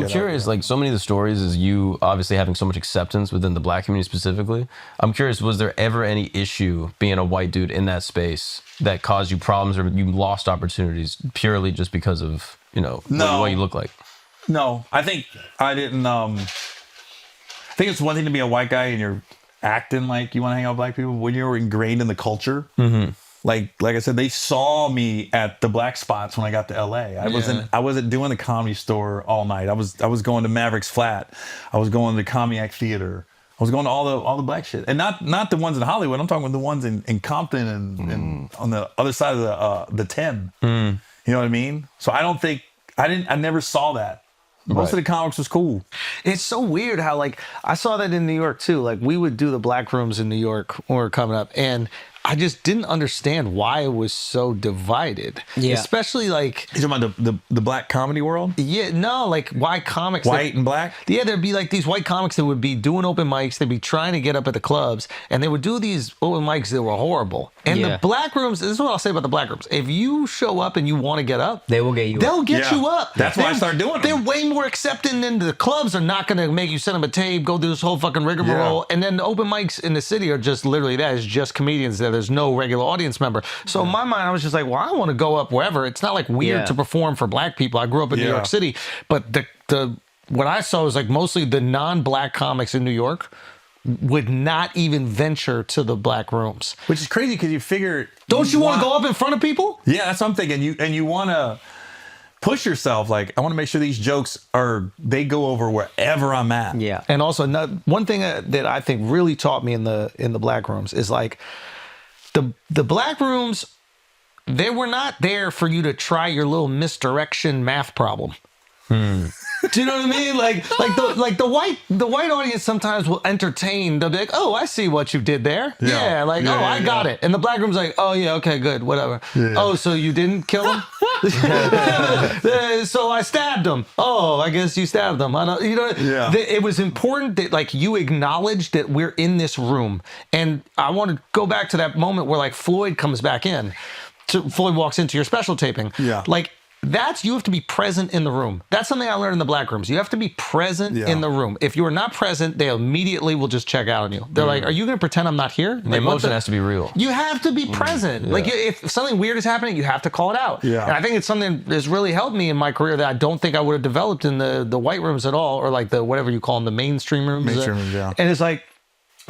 I'm curious, like so many of the stories is you obviously having so much acceptance within the black community specifically. I'm curious, was there ever any issue being a white dude in that space that caused you problems or you lost opportunities purely just because of, what you look like? No, I think I didn't. I think it's one thing to be a white guy and you're acting like you want to hang out with black people. When you're ingrained in the culture, like I said, they saw me at the black spots when I got to LA. I wasn't doing the Comedy Store all night. I was going to Maverick's Flat. I was going to Comedic Theater. I was going to all the black shit, and not the ones in Hollywood. I'm talking about the ones in Compton and on the other side of the 10. You know what I mean? So I never saw that. Most of the comics was cool. It's so weird how, like, I saw that in New York too. Like, we would do the black rooms in New York when we were coming up, and I just didn't understand why it was so divided. Yeah. Especially, like... You're talking about the black comedy world? Yeah, no, like, why comics... White and black? Yeah, there'd be, like, these white comics that would be doing open mics. They'd be trying to get up at the clubs, and they would do these open mics that were horrible. And the black rooms... This is what I'll say about the black rooms. If you show up and you want to get up... They will get you They'll get you up. That's why I started doing it. They're way more accepting than the clubs are not going to make you send them a tape, go do this whole fucking rigmarole. And then the open mics in the city are just literally that. It's just comedians there. There's no regular audience member. So in my mind, I was just like, well, I want to go up wherever. It's not like weird to perform for black people. I grew up in New York City, but the what I saw was like mostly the non-black comics in New York would not even venture to the black rooms. Which is crazy because you figure... Don't you want to go up in front of people? Yeah, that's what I'm thinking. You want to push yourself. Like, I want to make sure these jokes they go over wherever I'm at. Yeah. And also one thing that I think really taught me in the black rooms is like the black rooms, they were not there for you to try your little misdirection math problem. Do you know what I mean? Like the white audience sometimes will entertain. They'll be like, "Oh, I see what you did there." Yeah, I got it. And the black room's like, "Oh yeah, okay, good, whatever." Yeah. Oh, so you didn't kill him? So I stabbed him. Oh, I guess you stabbed him. I don't, it was important that like you acknowledge that we're in this room. And I want to go back to that moment where like Floyd comes back in. Floyd walks into your special taping. Yeah, like. You have to be present in the room. That's something I learned in the black rooms. You have to be present in the room. If you are not present, they immediately will just check out on you. They're like, are you going to pretend I'm not here? The emotion has to be real. You have to be present. Yeah. Like if something weird is happening, you have to call it out. Yeah. And I think it's something that's really helped me in my career that I don't think I would have developed in the white rooms at all, or like the whatever you call them, the mainstream rooms. Mainstream rooms, yeah. And it's like,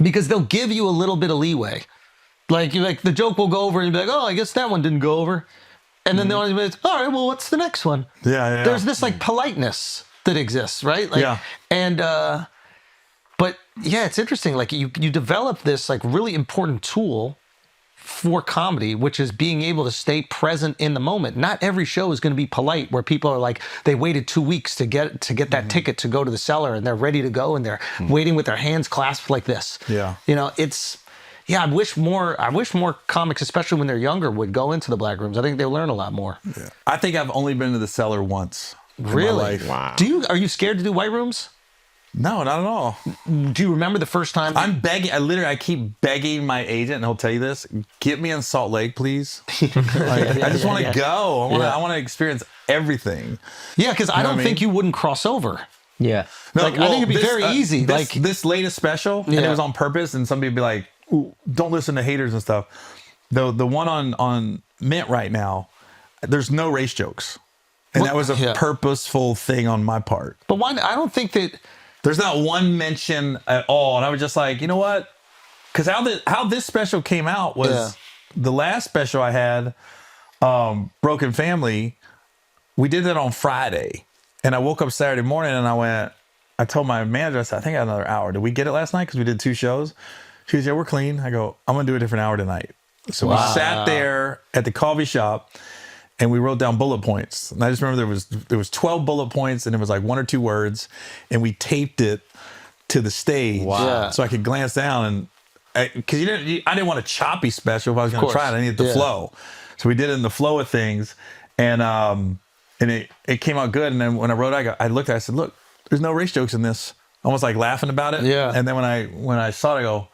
because they'll give you a little bit of leeway. Like the joke will go over and you'll be like, oh, I guess that one didn't go over. And then the audience is, all right, well, what's the next one? Yeah. There's this like politeness that exists, right? Like, yeah. And, but yeah, it's interesting. Like you develop this like really important tool for comedy, which is being able to stay present in the moment. Not every show is going to be polite where people are like, they waited 2 weeks to get that ticket to go to the cellar and they're ready to go and they're waiting with their hands clasped like this. Yeah. Yeah, I wish more comics, especially when they're younger, would go into the black rooms. I think they learn a lot more. Yeah. I think I've only been to the cellar once. Really? In my life. Wow. Are you scared to do white rooms? No, not at all. Do you remember the first time? I'm begging. I keep begging my agent, and he'll tell you this: get me in Salt Lake, please. I just want to go. I want to experience everything. Yeah, because I don't think you wouldn't cross over. Yeah. No, I think it'd be very easy. This latest special, and it was on purpose, and somebody would be like, ooh, don't listen to haters and stuff. The one on Mint right now, there's no race jokes. And that was a purposeful thing on my part. But why? I don't think that... There's not one mention at all. And I was just like, you know what? Because how this special came out was the last special I had, Broken Family, we did that on Friday. And I woke up Saturday morning and I told my manager, I said, I think I had another hour. Did we get it last night? Because we did 2 shows. She goes, yeah, we're clean. I go, I'm going to do a different hour tonight. So we sat there at the coffee shop and we wrote down bullet points. And I just remember there was 12 bullet points and it was like 1 or 2 words. And we taped it to the stage so I could glance down. And because I didn't want a choppy special. If I was going to try it, I needed the flow. So we did it in the flow of things. And it came out good. And then when I wrote it, I looked at it, I said, look, there's no race jokes in this. Almost like laughing about it. Yeah. And then when I saw it, I go,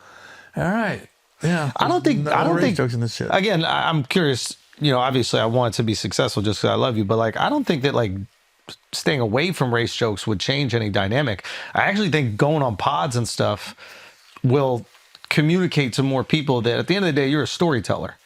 all right. Yeah. I don't think jokes in this shit. Again, I'm curious, obviously I want it to be successful just because I love you, but like I don't think that like staying away from race jokes would change any dynamic. I actually think going on pods and stuff will communicate to more people that at the end of the day, you're a storyteller.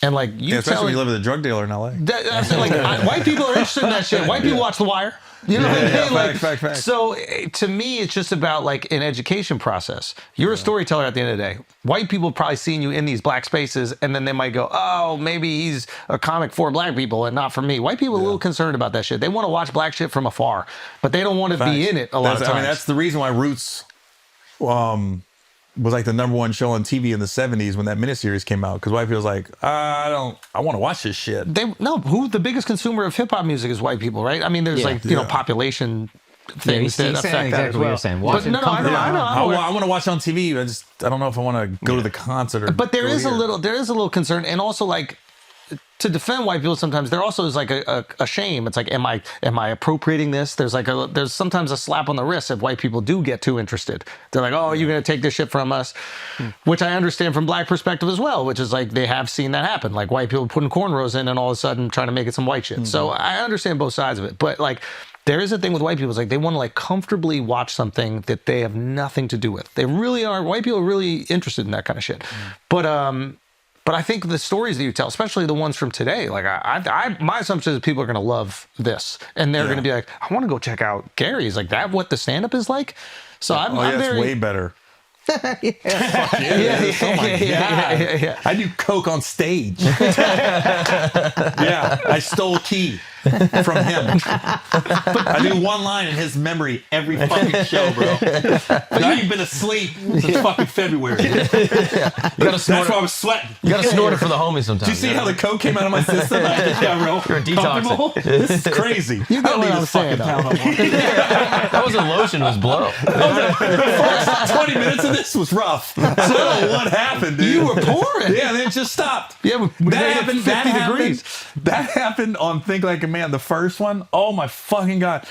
And like you, especially when you live with a drug dealer in LA. White people are interested in that shit. White people watch The Wire. You know what I mean? Fact. So to me, it's just about like an education process. You're a storyteller at the end of the day. White people have probably seen you in these black spaces, and then they might go, "Oh, maybe he's a comic for black people and not for me." White people are a little concerned about that shit. They want to watch black shit from afar, but they don't want to be in it a lot of times. I mean, that's the reason why Roots was like the #1 show on TV in the 70s when that miniseries came out, because white people's like, I want to watch this shit. Who the biggest consumer of hip hop music is white people, right? I mean, there's population things that affect that as well. You're saying. But no, I want to watch on TV. I don't know if I want to go to the concert. But there is a little concern, and also like, to defend white people, sometimes there also is like a shame. It's like, am I appropriating this? There's sometimes a slap on the wrist if white people do get too interested. They're like, oh, you're gonna take this shit from us, which I understand from black perspective as well. Which is like, they have seen that happen, like white people putting cornrows in and all of a sudden trying to make it some white shit. So I understand both sides of it, but like, there is a thing with white people. It's like they want to like comfortably watch something that they have nothing to do with. They really are. White people are really interested in that kind of shit. But I think the stories that you tell, especially the ones from today, like my assumption is people are going to love this, and they're going to be like, I want to go check out Gary's. Like that, what the stand-up is like. So I'm very way better. Yeah. I do coke on stage. Yeah, I stole a key from him. I do one line in his memory every fucking show, bro. Now you've been asleep since fucking February. That's why I was sweating. You gotta snort it for the homies sometimes. Do you see how the coke came out of my system? Yeah, bro. You're detoxing. This is crazy. You I know don't what need I'm this saying, fucking town no more. That wasn't lotion, it was blow. The first 20 minutes of this was rough. So I don't know what happened, dude. You were pouring. Yeah, then it just stopped. Yeah, that happened. 50 degrees. That happened on Think Like a Man. The first one. Oh my fucking god!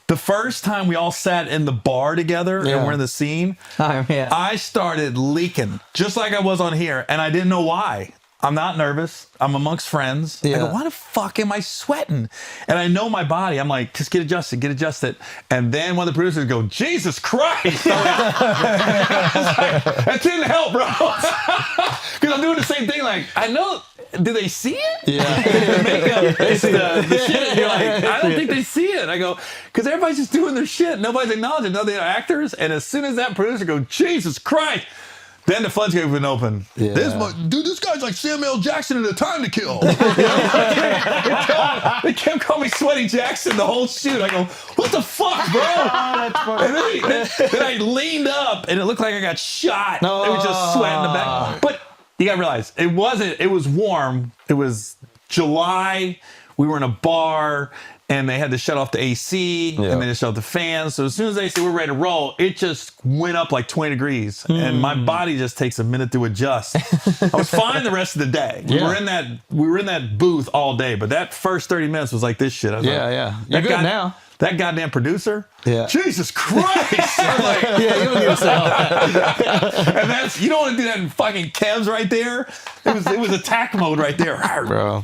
The first time we all sat in the bar together and we're in the scene, I started leaking just like I was on here, and I didn't know why. I'm not nervous. I'm amongst friends. I go, why the fuck am I sweating? And I know my body. I'm like, just get adjusted. And then one of the producers go, Jesus Christ. That didn't help, bro. Because I'm doing the same thing. Like, I know, do they see it? Yeah. The makeup, it's the shit. And you're like, I don't think they see it. I go, because everybody's just doing their shit. Nobody's acknowledging. None of the actors. And as soon as that producer go, Jesus Christ. Then the floodgates would open. Yeah. This guy's like Samuel L. Jackson in A Time to Kill. They kept calling me Sweaty Jackson the whole shoot. I go, what the fuck, bro? And then I leaned up, and it looked like I got shot. It was just sweat in the back. But you gotta realize, it was warm. It was July. We were in a bar. And they had to shut off the AC, and then they shut off the fans. So as soon as they said we're ready to roll, it just went up like 20 degrees. And my body just takes a minute to adjust. I was fine the rest of the day. We were in that booth all day, but that first 30 minutes was like this shit. I was like, You're good now. That goddamn producer, Jesus Christ! I'm like, You don't need to say all that. And you don't want to do that in fucking Kev's right there. It was attack mode right there, Bro.